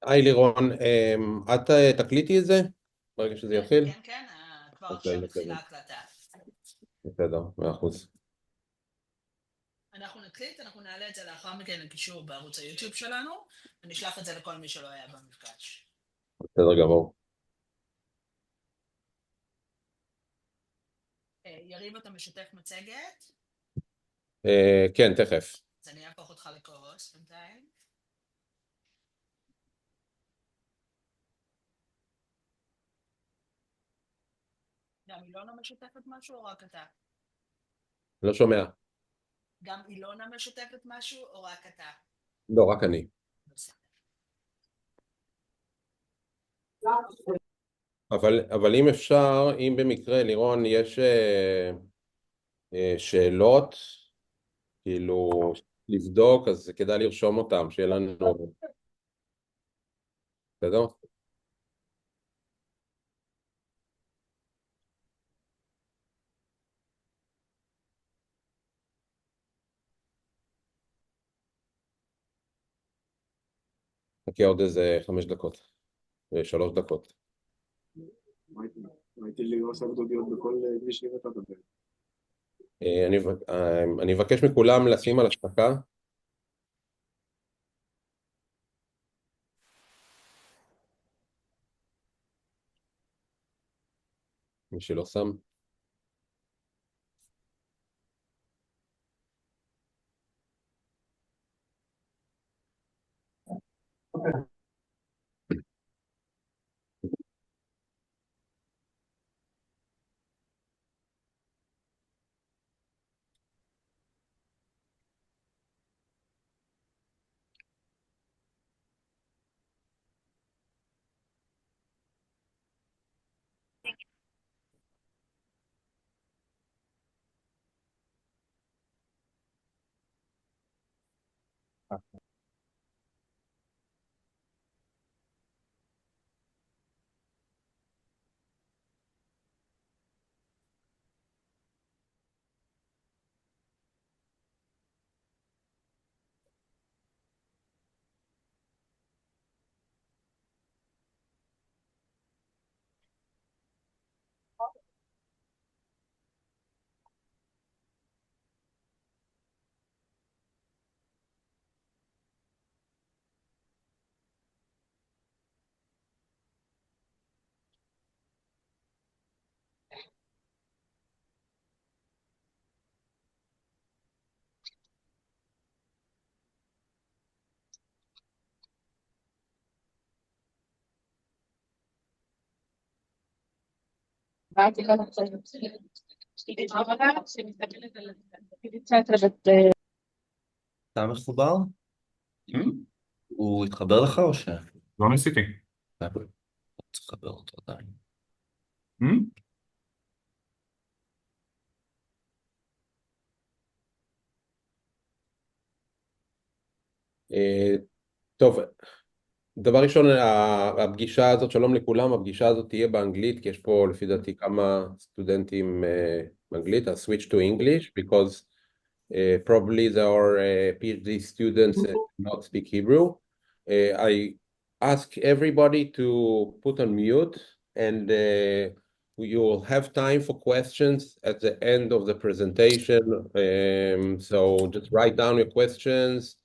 היי לירון, את תקליטי את זה ברגע שזה יתחיל? כן, כן, כבר אוקיי, עכשיו בסדר, מתחילה הקלטה. בסדר, 100%. אנחנו נקליט, אנחנו נעלה את זה לאחר מכן לקישור בערוץ היוטיוב שלנו, ונשלח את זה לכל מי שלא היה במפגש. בסדר גמור. יריב, אתה משתף מצגת? כן, תכף. אז אני אהפוך אותך לקורוס בינתיים. גם אילונה משתפת משהו או רק אתה? לא שומע. גם אילונה משתפת משהו או רק אתה? לא, רק אני. בסדר. אבל אם אפשר, אם במקרה, לירון, יש שאלות, כאילו, לבדוק, אז כדאי לרשום אותם, שיהיה לנו... בסדר? חכה עוד איזה 5 דקות, 3 דקות. הייתי לי עושה גדודיות בכל כביש נראית לדבר. אני אבקש מכולם לשים על השתקה. מי שלא שם. אתה מחובר? הוא התחבר לך או ש... לא ניסיתי. צריך לחבר אותו עדיין. טוב, דבר ראשון, הפגישה הזאת, שלום לכולם, הפגישה הזאת תהיה באנגלית, כי יש פה לפי דעתי כמה סטודנטים באנגלית, I'll switch to English, because probably there are PhD students that not speak Hebrew. I ask everybody to put on mute, and you will have time for questions at the end of the presentation, so just write down your questions,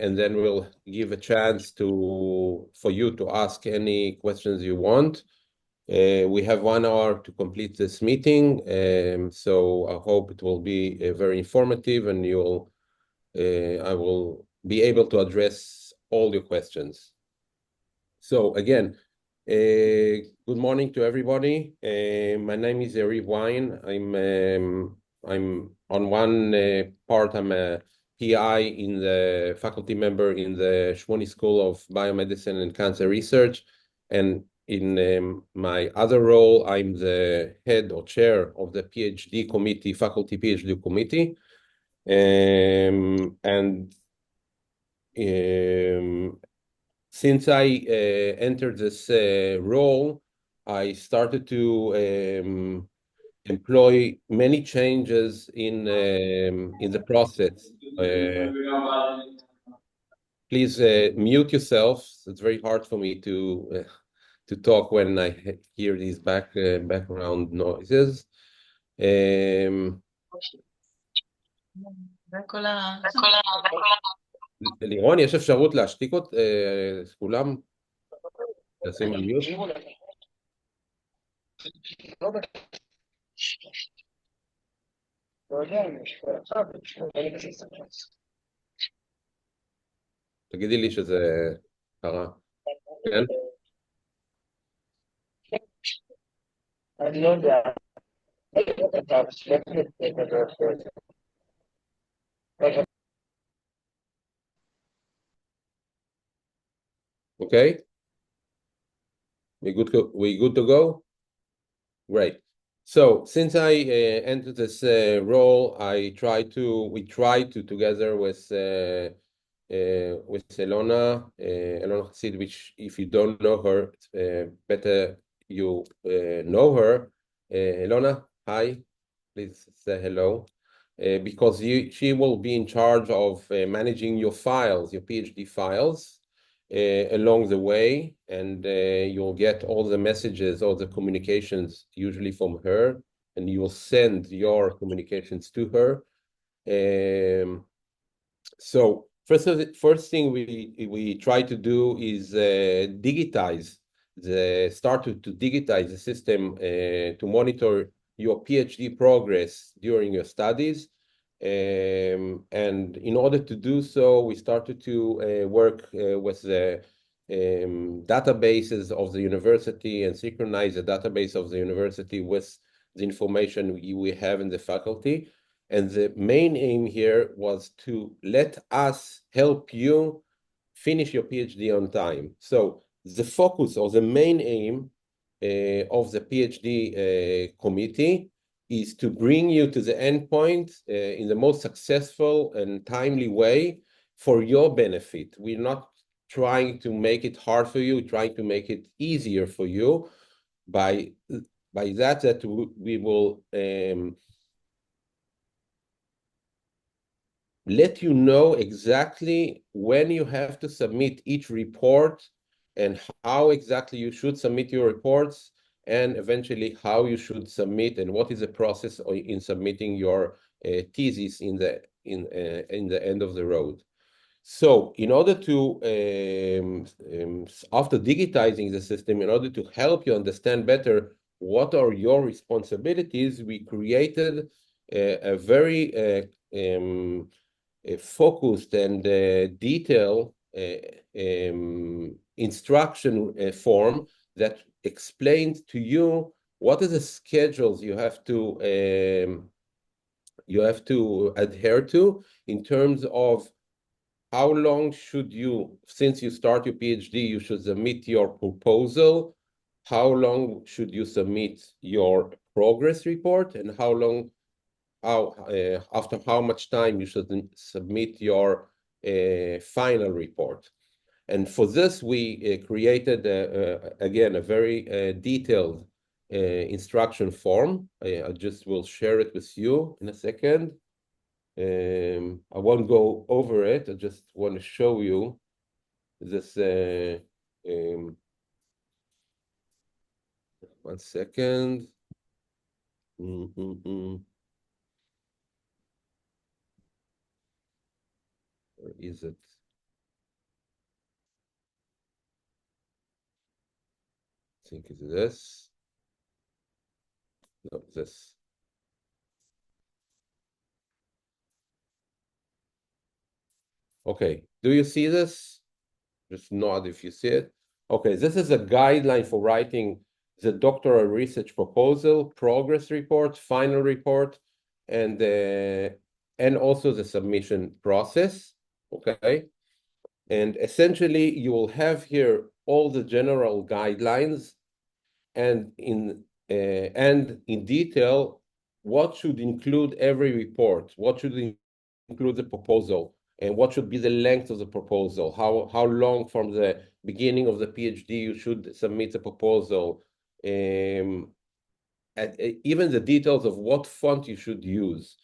and then we'll give a chance for you to ask any questions you want. We have 1 hour to complete this meeting, so I hope it will be very informative, and I will be able to address all your questions. So again, good morning to everybody. My name is Yariv. I'm on one part, I'm a PI in the faculty member in the Shmoni School of Biomedicine and Cancer Research, and in my other role, I'm the head or chair of the PhD committee, faculty PhD committee, and since I entered this role, I started to employ many changes in the process. Please mute yourself. It's very hard for me to talk when I hear these background noises. לירון, יש אפשרות להשתיק את כולם? לשים על מיוט? תגידי לי שזה קרה. כן? אני לא יודע. Okay? We good to go? Great. So since I entered this role, we try to together with Elona Hasid, which if you don't know her, better you know her. Elona, hi, please say hello. Because she will be in charge of managing your files, your PhD files, along the way, and you'll get all the messages, all the communications usually from her, and you will send your communications to her. So first thing we try to do is start to digitize the system to monitor your PhD progress during your studies. And in order to do so, we started to work with the databases of the university and synchronize the database of the university with the information we have in the faculty. And the main aim here was to let us help you finish your PhD on time. So the focus or the main aim of the PhD committee is to bring you to the endpoint in the most successful and timely way for your benefit. We're not trying to make it hard for you, trying to make it easier for you. By that we will let you know exactly when you have to submit each report and how exactly you should submit your reports, and eventually how you should submit and what is the process in submitting your thesis in the end of the road. So in order to, after digitizing the system, in order to help you understand better what are your responsibilities, we created a very focused and detailed instruction form that explains to you what are the schedules you have to adhere to in terms of how long should you, since you start your PhD, you should submit your proposal, how long should you submit your progress report, and after how much time you should submit your final report. And for this, we created, again, a very detailed instruction form. I just will share it with you in a second. I won't go over it. I just want to show you this. One second. Where is it? I think it's this. No, this. Okay, do you see this? Just nod if you see it. Okay, this is a guideline for writing the doctoral research proposal, progress report, final report, and also the submission process. Okay, and essentially you will have here all the general guidelines, and in detail what should include every report, what should include the proposal, and what should be the length of the proposal, how long from the beginning of the PhD you should submit the proposal, and even the details of what font you should use.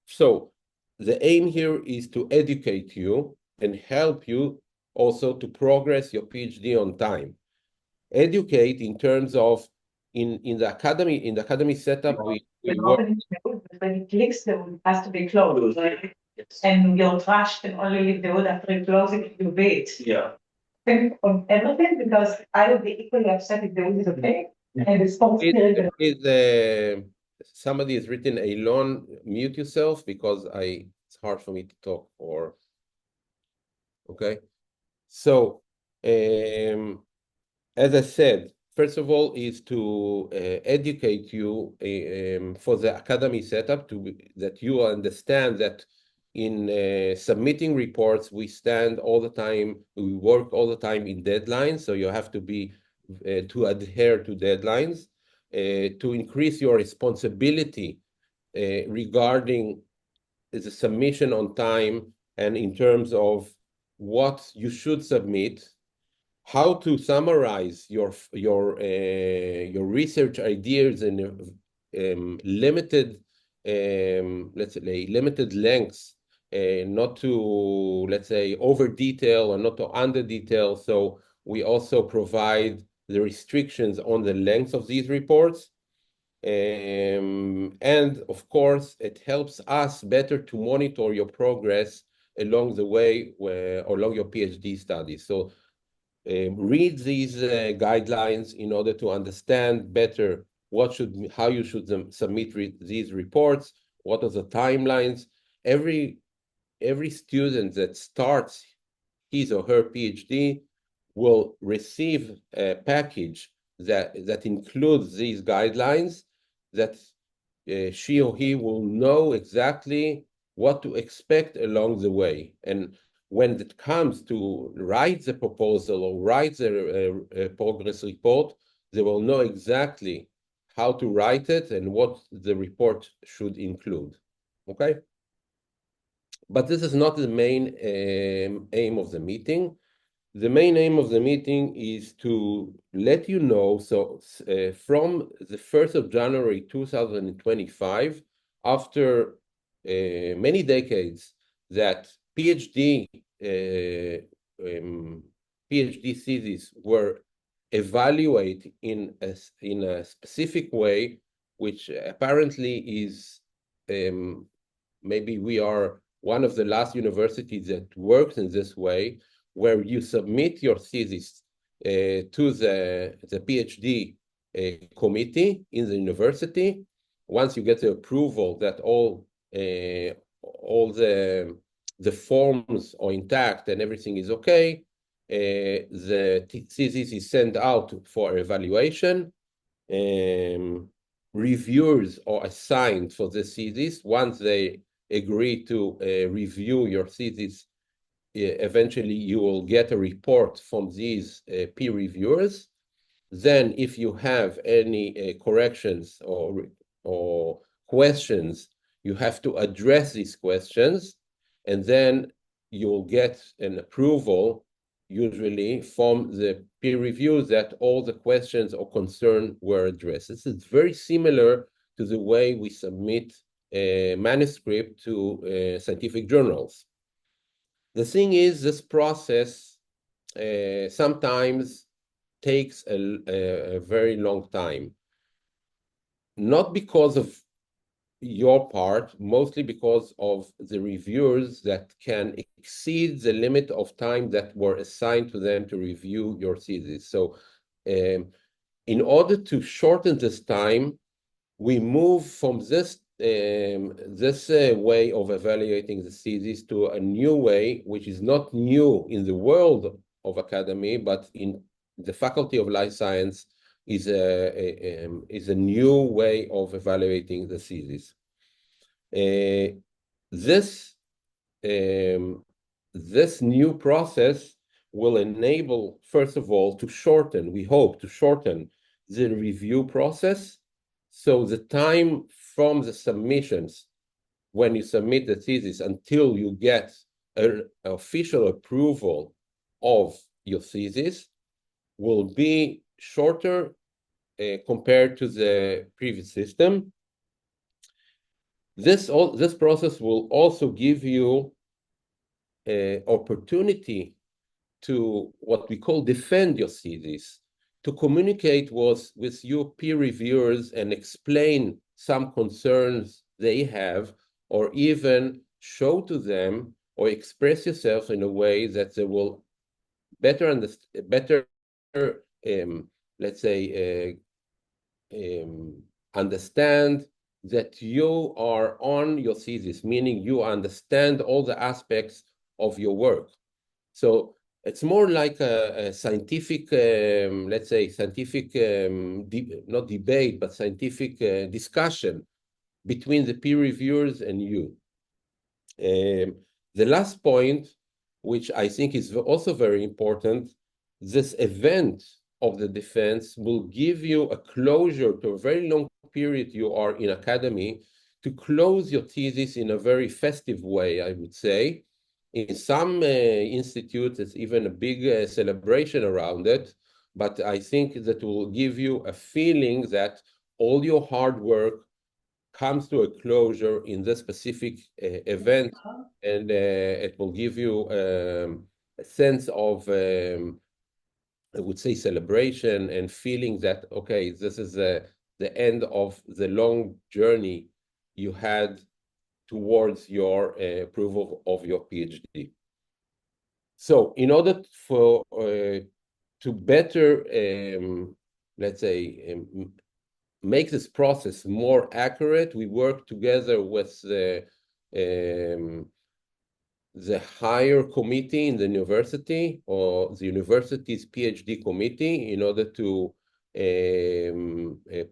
So the aim here is to educate you and help you also to progress your PhD on time. Educate in terms of in the academy setup we work. When he clicks, the wood has to be closed, right? And your trash can only leave the wood after you close it if you wait. Yeah. Think of everything because I would be equally upset if the wood is okay. And it's Somebody has written, Elon, mute yourself because it's hard for me to talk. Or okay, so as I said, first of all is to educate you for the academy setup that you understand that in submitting reports we work all the time in deadlines, so you have to be to adhere to deadlines, to increase your responsibility regarding the submission on time and in terms of what you should submit, how to summarize your research ideas in limited, let's say, limited lengths, not to, let's say, over detail or not to under detail. So we also provide the restrictions on the length of these reports. And of course, it helps us better to monitor your progress along the way along your PhD studies. So read these guidelines in order to understand better how you should submit these reports, what are the timelines. Every student that starts his or her PhD will receive a package that includes these guidelines, that she or he will know exactly what to expect along the way. And when it comes to write the proposal or write the progress report, they will know exactly how to write it and what the report should include. Okay? But this is not the main aim of the meeting. The main aim of the meeting is to let you know, so from the 1st of January 2025, after many decades that PhD theses were evaluated in a specific way, which apparently is, maybe we are one of the last universities that works in this way, where you submit your thesis to the PhD committee in the university. Once you get the approval that all the forms are intact and everything is okay, the thesis is sent out for evaluation. Reviewers are assigned for the thesis. Once they agree to review your thesis, eventually you will get a report from these peer reviewers. Then if you have any corrections or questions, you have to address these questions, and then you'll get an approval, usually from the peer review, that all the questions or concern were addressed. This is very similar to the way we submit a manuscript to scientific journals. The thing is, this process sometimes takes a very long time. Not because of your part, mostly because of the reviewers that can exceed the limit of time that were assigned to them to review your thesis. So in order to shorten this time, we move from this way of evaluating the thesis to a new way, which is not new in the world of academy, but in the Faculty of Life Science is a new way of evaluating the thesis. This new process will enable, first of all, we hope to shorten the review process. So the time from the submissions, when you submit the thesis, until you get an official approval of your thesis, will be shorter compared to the previous system. This process will also give you opportunity to what we call defend your thesis, to communicate with your peer reviewers and explain some concerns they have, or even show to them or express yourself in a way that they will better understand, let's say, understand that you are on your thesis, meaning you understand all the aspects of your work. So it's more like a scientific, let's say, scientific, not debate, but scientific discussion between the peer reviewers and you. The last point, which I think is also very important, this event of the defense will give you a closure to a very long period you are in academy to close your thesis in a very festive way, I would say. In some institutes, it's even a big celebration around it, but I think that will give you a feeling that all your hard work comes to a closure in this specific event, and it will give you a sense of, I would say, celebration and feeling that, okay, this is the end of the long journey you had towards your approval of your PhD. So in order for to better, let's say, make this process more accurate, we work together with the higher committee in the university, or the university's PhD committee, in order to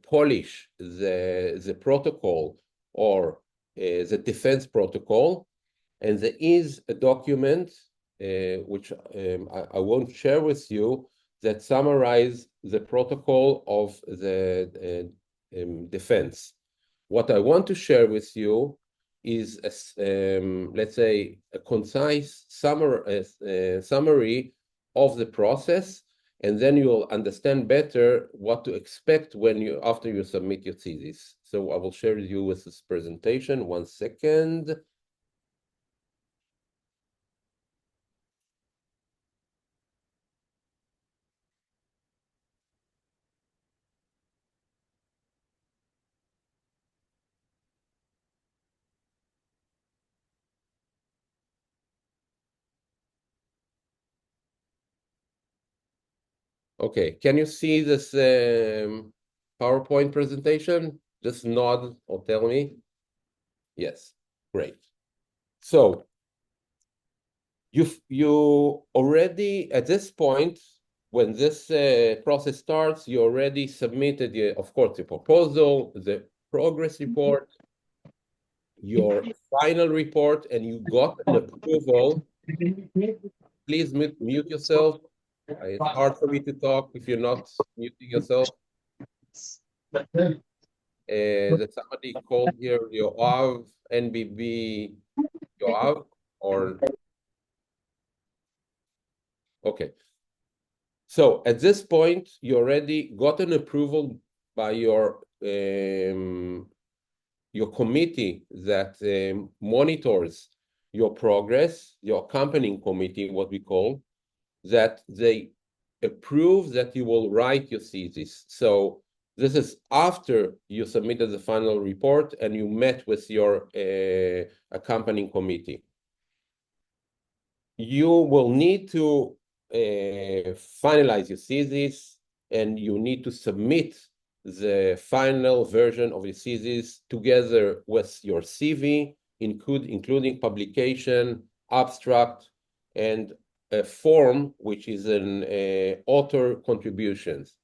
polish the protocol, or the defense protocol. And there is a document, which I won't share with you, that summarize the protocol of the defense. What I want to share with you is, let's say, a concise summary of the process, and then you'll understand better what to expect after you submit your thesis. So I will share with you with this presentation. 1 second. Okay, can you see this PowerPoint presentation? Just nod or tell me. Yes, great. So you already, at this point, when this process starts, you already submitted, of course, the proposal, the progress report, your final report, and you got an approval. Please mute yourself. It's hard for me to talk if you're not muting yourself. That somebody called here Yoav, NBB Yoav, or okay. So at this point, you already got an approval by your committee that monitors your progress, your accompanying committee, what we call, that they approve that you will write your thesis. So this is after you submitted the final report and you met with your accompanying committee. You will need to finalize your thesis, and you need to submit the final version of your thesis together with your CV, including publication, abstract, and a form, which is an author contributions.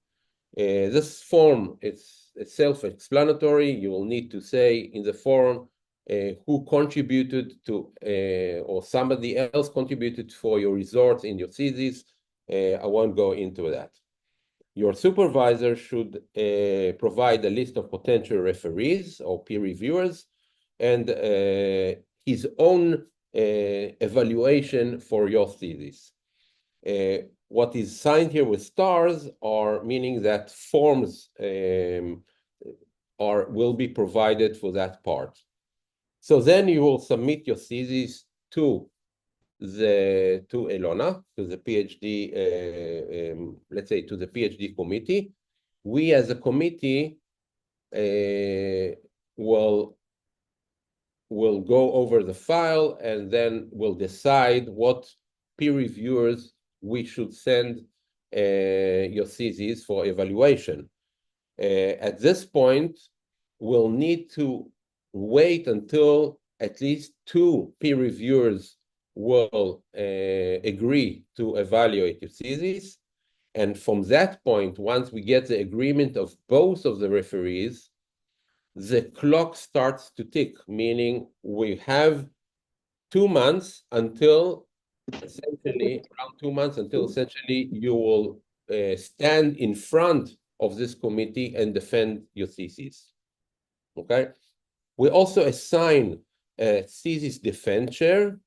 This form, it's self-explanatory. You will need to say in the form who contributed to, or somebody else contributed for your results in your thesis. I won't go into that. Your supervisor should provide a list of potential referees or peer reviewers, and his own evaluation for your thesis. What is signed here with stars are meaning that forms will be provided for that part. So then you will submit your thesis to Elona, to the PhD, let's say to the PhD committee. We as a committee will go over the file and then we'll decide what peer reviewers we should send your thesis for evaluation. At this point, we'll need to wait until at least 2 peer reviewers will agree to evaluate your thesis. And from that point, once we get the agreement of both of the referees, the clock starts to tick, meaning we have 2 months until essentially, around 2 months until essentially you will stand in front of this committee and defend your thesis. Okay? We also assign a thesis defense chair.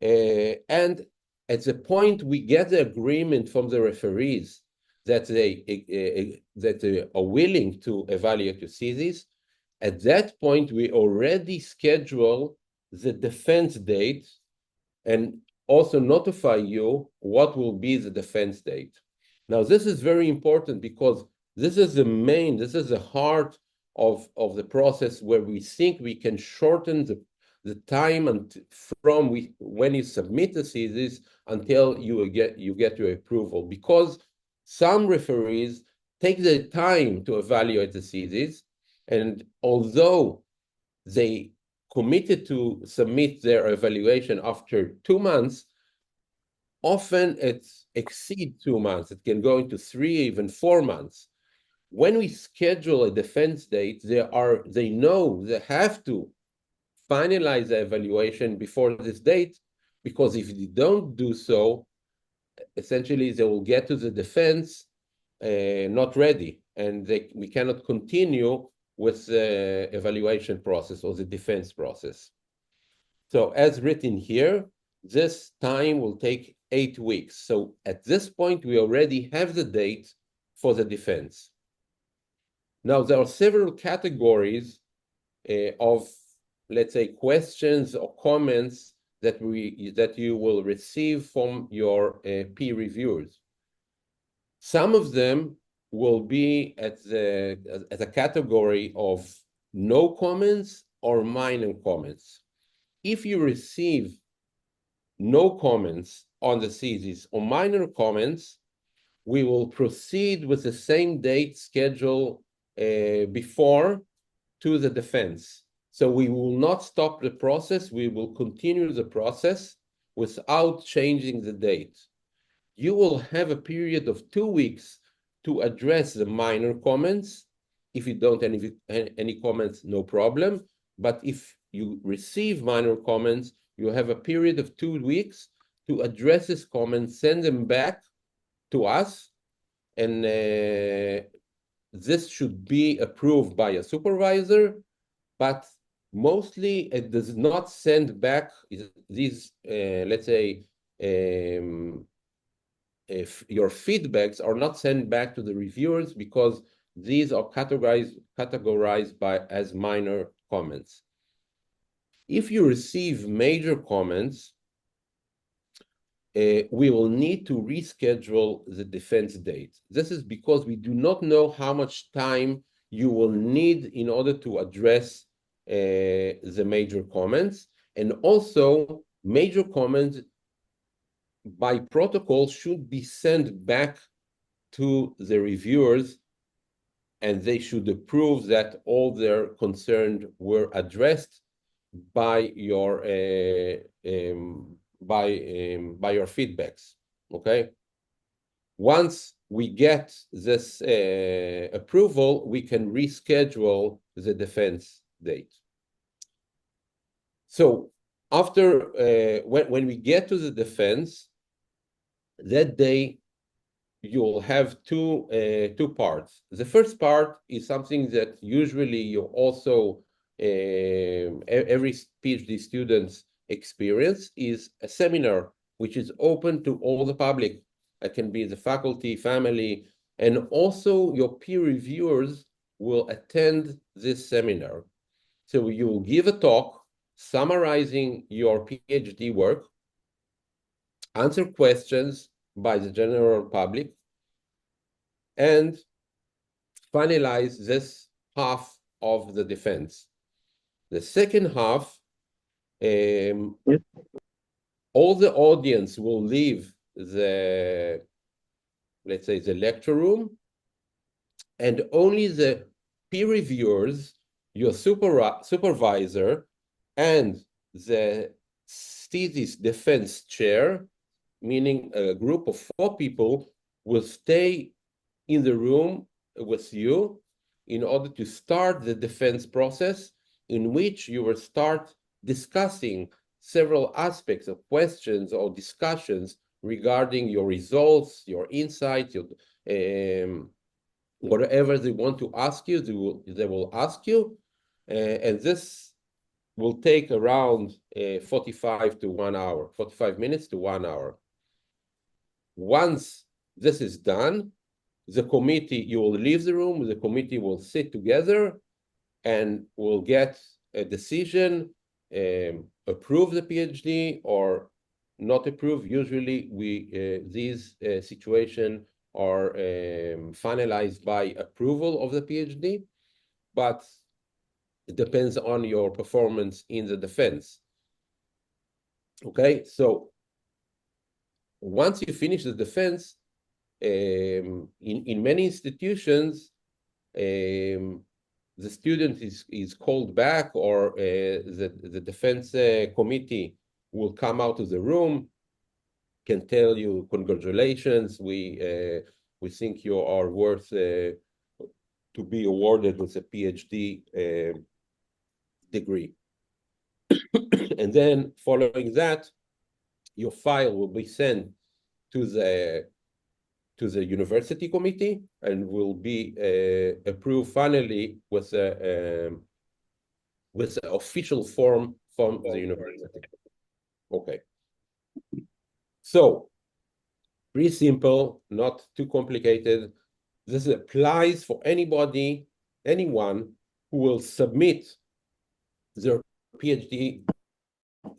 And at the point we get the agreement from the referees that they are willing to evaluate your thesis, at that point we already schedule the defense date and also notify you what will be the defense date. Now, this is very important because this is the heart of the process where we think we can shorten the time from when you submit the thesis until you get your approval, because some referees take the time to evaluate the thesis, and although they committed to submit their evaluation after 2 months, often it exceeds 2 months. It can go into 3, even 4 months. When we schedule a defense date, they know they have to finalize the evaluation before this date, because if they don't do so, essentially they will get to the defense not ready, and we cannot continue with the evaluation process or the defense process. So as written here, this time will take 8 weeks. So at this point, we already have the date for the defense. Now, there are several categories of, let's say, questions or comments that you will receive from your peer reviewers. Some of them will be at a category of no comments or minor comments. If you receive no comments on the thesis or minor comments, we will proceed with the same date schedule before to the defense. So we will not stop the process. We will continue the process without changing the date. You will have a period of 2 weeks to address the minor comments. If you don't have any comments, no problem. But if you receive minor comments, you have a period of 2 weeks to address these comments, send them back to us, and this should be approved by a supervisor, but mostly it does not send back these, let's say, if your feedbacks are not sent back to the reviewers, because these are categorized as minor comments. If you receive major comments, we will need to reschedule the defense date. This is because we do not know how much time you will need in order to address the major comments. And also, major comments by protocol should be sent back to the reviewers, and they should approve that all their concerns were addressed by your feedbacks. Okay. Once we get this approval, we can reschedule the defense date. So after when we get to the defense, that day you'll have two parts. The first part is something that usually you also every PhD students experience, is a seminar which is open to all the public. It can be the faculty, family, and also your peer reviewers will attend this seminar. So you will give a talk summarizing your PhD work, answer questions by the general public, and finalize this half of the defense. The second half, all the audience will leave the, let's say, the lecture room, and only the peer reviewers, your supervisor, and the thesis defense chair, meaning a group of 4 people, will stay in the room with you in order to start the defense process, in which you will start discussing several aspects of questions or discussions regarding your results, your insights, your, whatever they want to ask you, they will ask you. And this will take around 45 minutes to 1 hour. Once this is done, the committee, you will leave the room, the committee will sit together and will get a decision, approve the PhD or not approve. Usually these situations are finalized by approval of the PhD, but it depends on your performance in the defense. Okay, so once you finish the defense, in many institutions, the student is called back, or the defense committee will come out of the room, can tell you, congratulations, we think you are worth to be awarded with a PhD degree. And then following that, your file will be sent to the university committee and will be approved finally with an official form from the university. Okay. So, pretty simple, not too complicated. This applies for anyone who will submit their PhD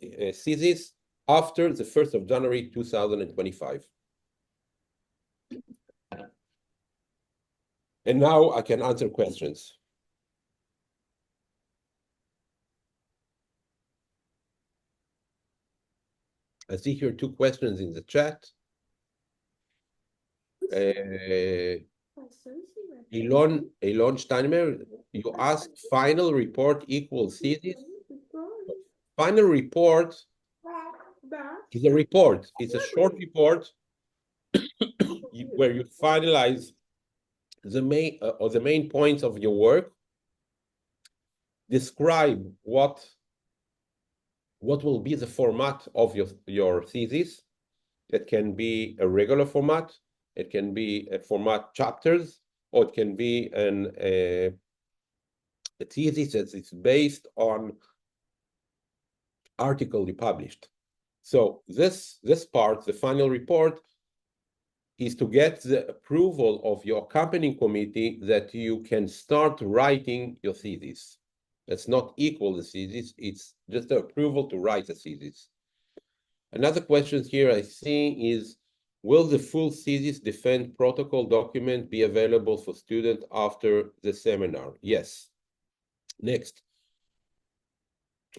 thesis after the 1st of January 2025. And now I can answer questions. I see here 2 questions in the chat. Elon Steinmer, you asked final report equals thesis. Final report is a report. It's a short report where you finalize the main points of your work, describe what will be the format of your thesis. It can be a regular format, it can be a format chapters, or it can be a thesis that is based on article you published. So this part, the final report, is to get the approval of your accompanying committee that you can start writing your thesis. It's not equal the thesis, it's just the approval to write the thesis. Another question here I see is, will the full thesis defense protocol document be available for students after the seminar? Yes. Next.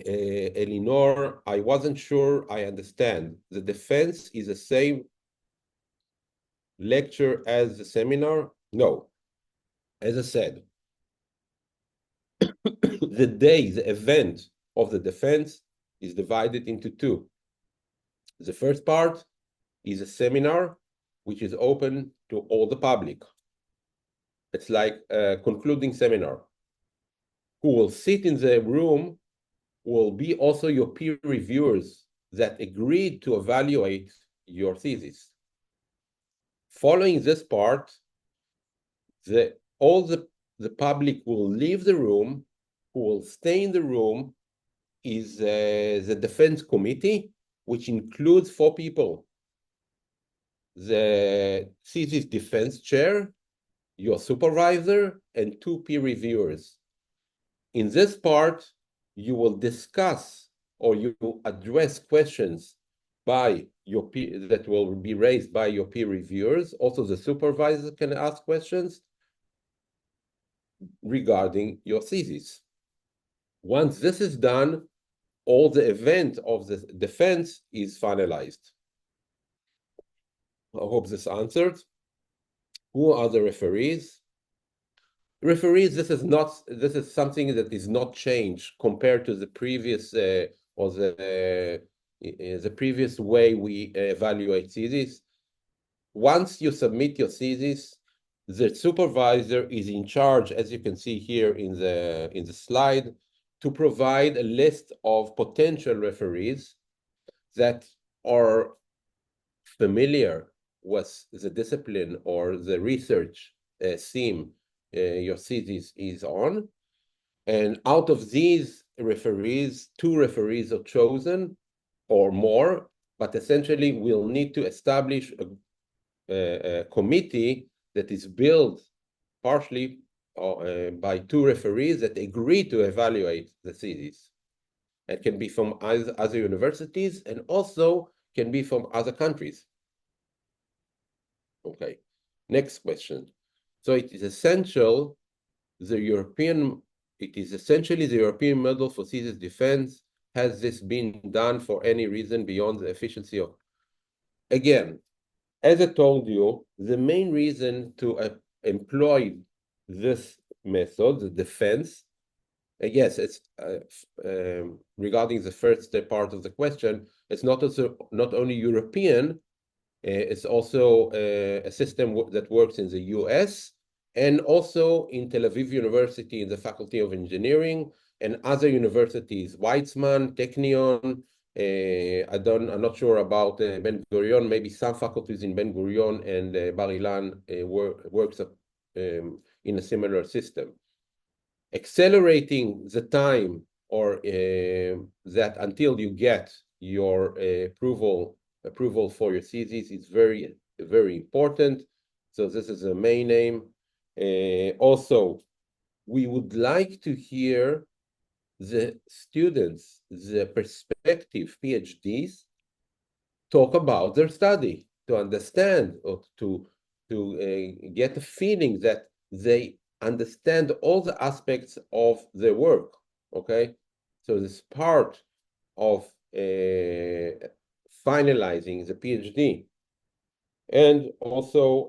Elinor, I wasn't sure I understand. The defense is the same lecture as the seminar? No. As I said, the event of the defense is divided into 2. The first part is a seminar, which is open to all the public. It's like a concluding seminar. Who will sit in the room will be also your peer reviewers that agreed to evaluate your thesis. Following this part, all the public will leave the room. Who will stay in the room is the defense committee, which includes 4 people. The thesis defense chair, your supervisor, and 2 peer reviewers. In this part, you will discuss or you address questions by your that will be raised by your peer reviewers. Also, the supervisor can ask questions regarding your thesis. Once this is done, all the event of the defense is finalized. I hope this answered. Who are the referees? Referees, this is something that is not changed compared to the previous or the previous way we evaluate thesis. Once you submit your thesis, the supervisor is in charge, as you can see here in the slide, to provide a list of potential referees that are familiar with the discipline or the research theme your thesis is on. And out of these referees, 2 referees are chosen or more, but essentially we'll need to establish a committee that is built partially by 2 referees that agree to evaluate the thesis. It can be from other universities and also can be from other countries. Okay, next question. So it is essentially the European model for thesis defense. Has this been done for any reason beyond the efficiency of? Again, as I told you, the main reason to employ this method, the defense, yes, it's regarding the first part of the question, it's not only European, it's also a system that works in the US and also in Tel Aviv University in the Faculty of Engineering and other universities, Weizmann, Technion. I'm not sure about Ben Gurion. Maybe some faculties in Ben Gurion and Bar Ilan works in a similar system. Accelerating the time or that until you get your approval for your thesis is very, very important. So this is the main aim. Also, we would like to hear the students, the prospective PhDs, talk about their study, to understand or to get a feeling that they understand all the aspects of their work, okay? So this part of finalizing the PhD. And also,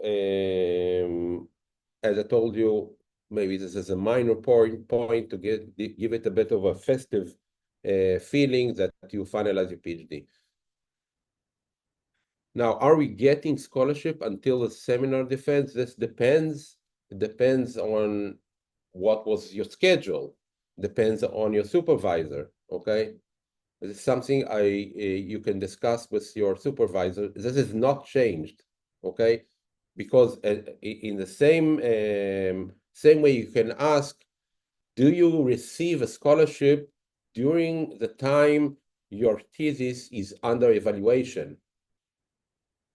as I told you, maybe this is a minor point to give it a bit of a festive feeling that you finalize your PhD. Now, are we getting scholarship until the seminar defense? This depends. It depends on what was your schedule. Depends on your supervisor, okay? This is something you can discuss with your supervisor. This is not changed, okay? Because in the same way you can ask, do you receive a scholarship during the time your thesis is under evaluation?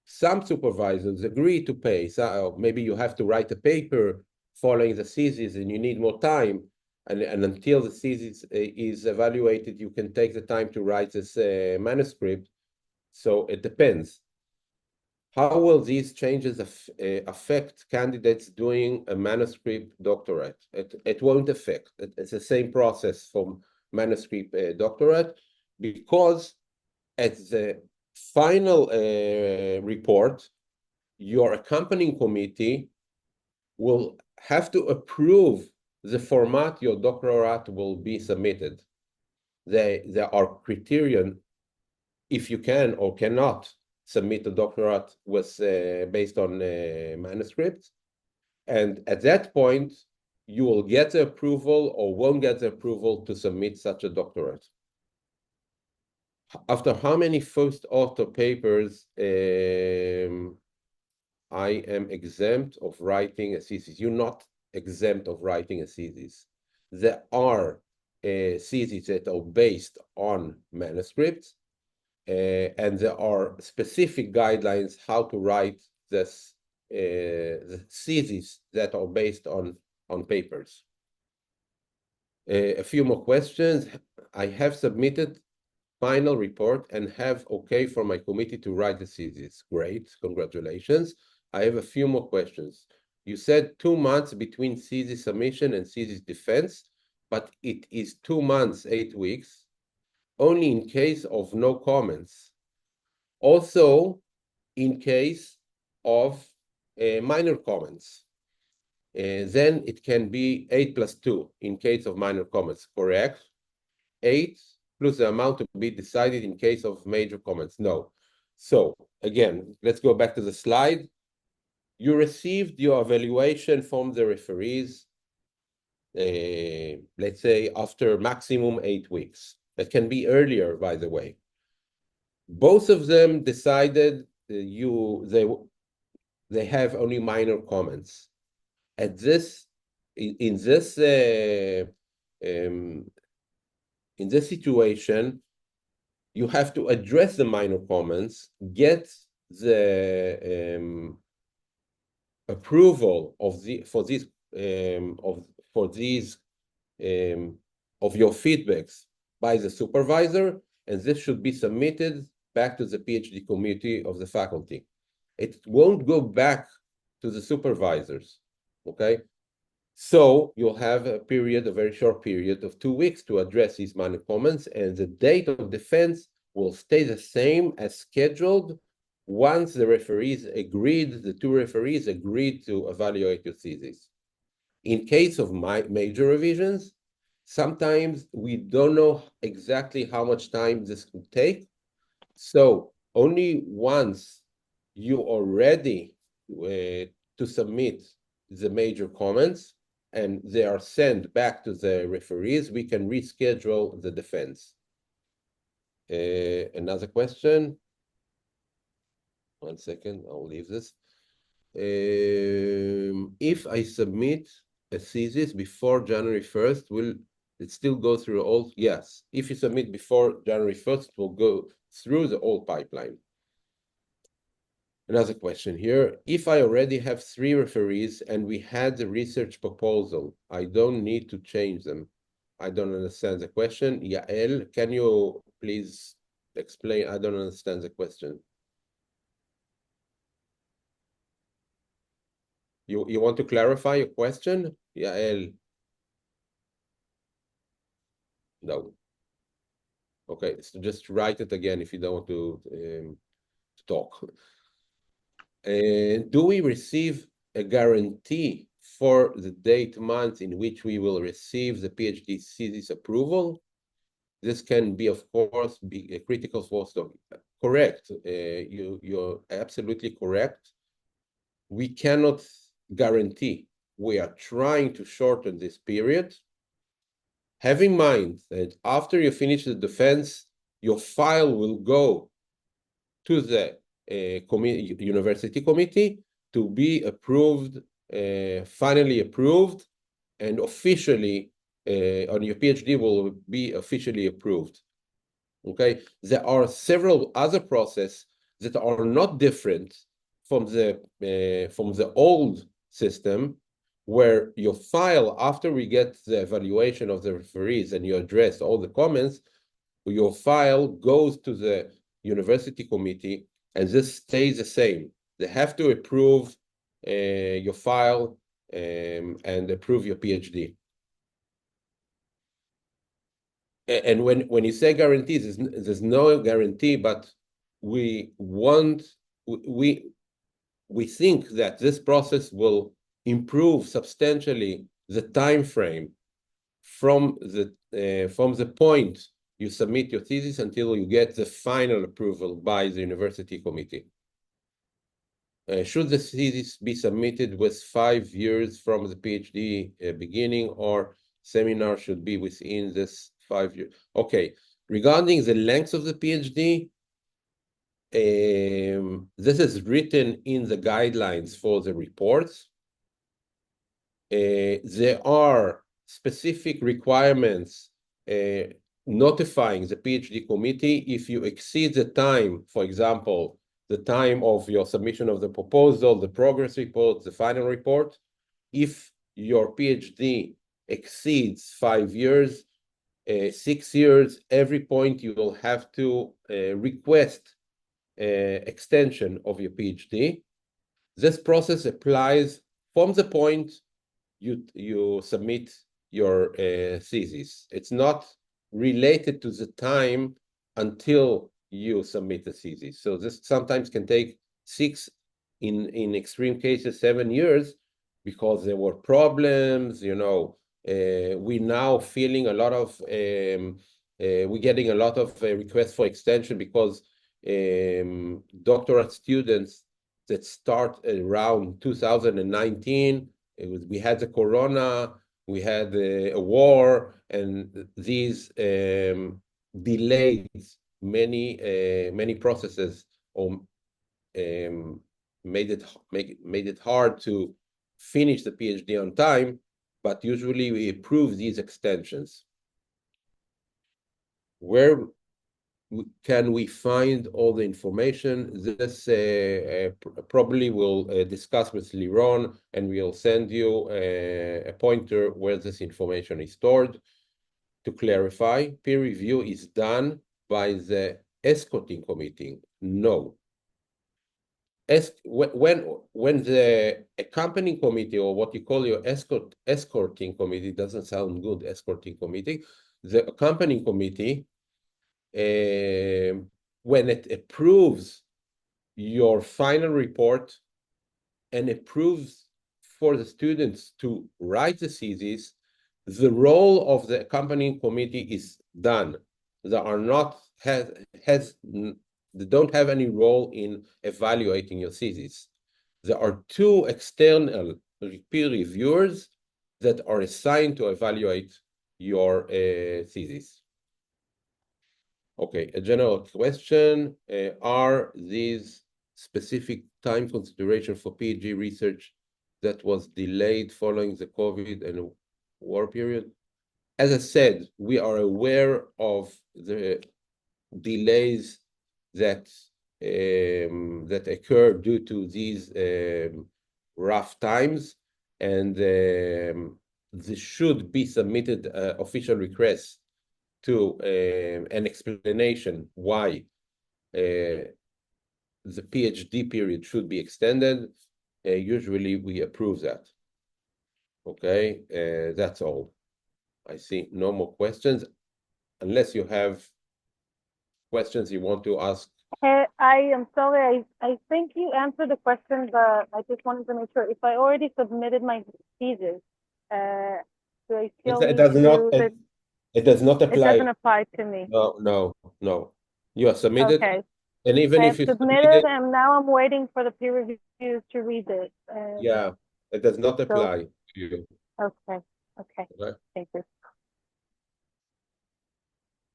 Some supervisors agree to pay. So maybe you have to write a paper following the thesis and you need more time. And until the thesis is evaluated, you can take the time to write this manuscript. So it depends. How will these changes affect candidates doing a manuscript doctorate? It won't affect. It's the same process for manuscript doctorate, because at the final report, your accompanying committee will have to approve the format your doctorate will be submitted. There are criteria if you can or cannot submit a doctorate based on manuscripts. And at that point, you will get the approval or won't get the approval to submit such a doctorate. After how many first author papers I am exempt of writing a thesis? You're not exempt of writing a thesis. There are theses that are based on manuscripts, and there are specific guidelines how to write the theses that are based on papers. A few more questions. I have submitted final report and have okay for my committee to write the thesis. Great, congratulations. I have a few more questions. You said 2 months between thesis submission and thesis defense, but it is 2 months, 8 weeks, only in case of no comments. Also, in case of minor comments. Then it can be 8 plus 2 in case of minor comments, correct? 8 plus the amount to be decided in case of major comments. No. So again, let's go back to the slide. You received your evaluation from the referees, let's say after maximum 8 weeks. That can be earlier, by the way. Both of them decided they have only minor comments. At this, in this situation, you have to address the minor comments, get the approval of your feedbacks by the supervisor, and this should be submitted back to the PhD committee of the faculty. It won't go back to the supervisors, okay? So you'll have a period, a very short period of 2 weeks to address these minor comments, and the date of defense will stay the same as scheduled once the referees agreed, the 2 referees agreed to evaluate your thesis. In case of major revisions, sometimes we don't know exactly how much time this could take. So only once you are ready to submit the major comments and they are sent back to the referees, we can reschedule the defense. Another question. 1 second, I'll leave this. If I submit a thesis before January 1st, will it still go through all? Yes. If you submit before January 1st, it will go through the whole pipeline. Another question here. If I already have 3 referees and we had the research proposal, I don't need to change them. I don't understand the question. Yael, can you please explain? I don't understand the question. You want to clarify your question? Yael? No. Okay, so just write it again if you don't want to talk. Do we receive a guarantee for the date month in which we will receive the PhD thesis approval? This can be, of course, be a critical force. Correct. You're absolutely correct. We cannot guarantee. We are trying to shorten this period. Have in mind that after you finish the defense, your file will go to the university committee to be approved, finally approved, and officially on your PhD will be officially approved. Okay, there are several other processes that are not different from the old system, where your file, after we get the evaluation of the referees and you address all the comments, your file goes to the university committee, and this stays the same. They have to approve your file and approve your PhD. And when you say guarantees, there's no guarantee, but we think that this process will improve substantially the time frame from the point you submit your thesis until you get the final approval by the university committee. Should the thesis be submitted with 5 years from the PhD beginning, or seminar should be within this 5 years? Okay, regarding the length of the PhD, this is written in the guidelines for the reports. There are specific requirements notifying the PhD committee if you exceed the time, for example, the time of your submission of the proposal, the progress report, the final report. If your PhD exceeds 5 years, 6 years, every point you will have to request extension of your PhD. This process applies from the point you submit your thesis. It's not related to the time until you submit the thesis. So this sometimes can take 6, in extreme cases, 7 years, because there were problems, we now feeling a lot of, we're getting a lot of requests for extension because doctorate students that start around 2019, we had the corona, we had a war, and these delayed many processes, or made it hard to finish the PhD on time, but usually we approve these extensions. Where can we find all the information? This probably we'll discuss with Liron, and we'll send you a pointer where this information is stored. To clarify, peer review is done by the escorting committee. No. When the accompanying committee, or what you call your escorting committee, doesn't sound good, escorting committee, the accompanying committee, when it approves your final report and approves for the students to write the thesis, the role of the accompanying committee is done. They are not they don't have any role in evaluating your thesis. There are 2 external peer reviewers that are assigned to evaluate your thesis. Okay, a general question. Are these specific time consideration for PhD research that was delayed following the COVID and war period? As I said, we are aware of the delays that occur due to these rough times, and this should be submitted official requests to an explanation why the PhD period should be extended. Usually we approve that. Okay, that's all. I see no more questions, unless you have questions you want to ask. I am sorry, I think you answered the question, but I just wanted to make sure. If I already submitted my thesis, do I still It need does to not. do the? It does not It apply. doesn't apply to me. No. You are submitted, Okay. and even I if have you submitted, and now I'm waiting for the peer reviews to read it. yeah, it does not So, apply to you. okay. Okay. Thank you.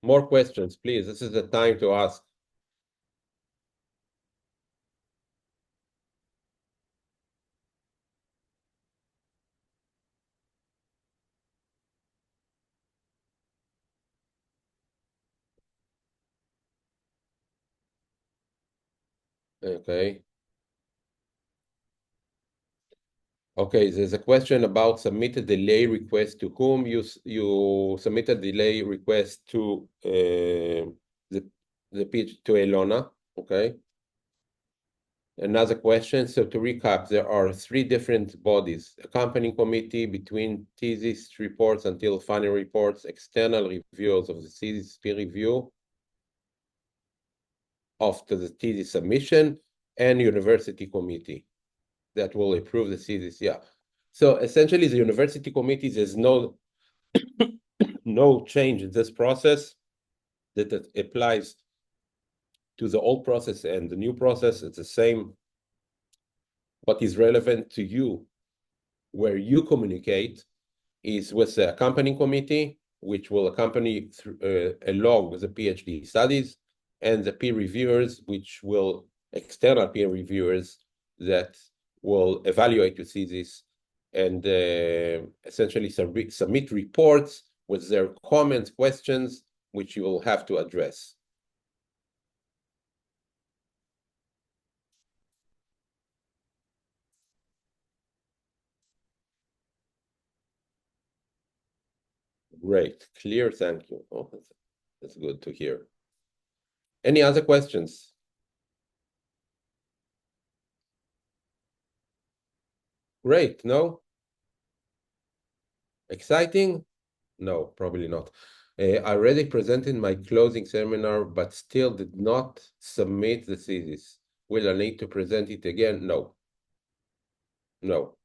More questions, please. This is the time to ask. Okay. Okay, there's a question about submitted delay request. To whom you submitted delay request to the pitch to Elona. Okay. Another question. So to recap, there are 3 different bodies: accompanying committee, between thesis reports until final reports, external reviewers of the thesis, peer review after the thesis submission, and university committee that will approve the thesis. Yeah. So essentially, the university committee, there's no change in this process that applies to the old process and the new process. It's the same. What is relevant to you, where you communicate, is with the accompanying committee, which will accompany along with the PhD studies, and the peer reviewers, which will external peer reviewers that will evaluate your thesis and essentially submit reports with their comments, questions, which you will have to address. Great, clear, thank you. Oh, that's good to hear. Any other questions? Great, no? Exciting? No, probably not. I already presented my closing seminar, but still did not submit the thesis. Will I need to present it again? No. No.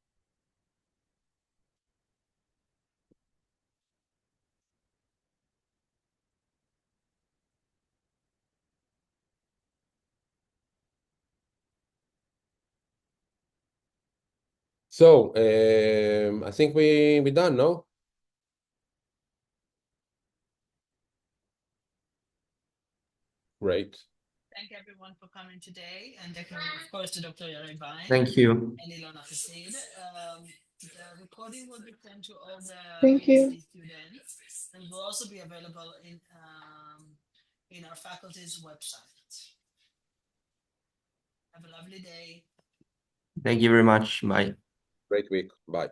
So, I think we done, no? Great. Thank everyone for coming today, and thank you, of course, to Dr. Yariv Thank you. and Ilona Hasid. The recording will be sent to all the Thank you. PhD students, and will also be available in our faculty's website. Have a lovely day. Thank you very much. Bye. Great week. Bye.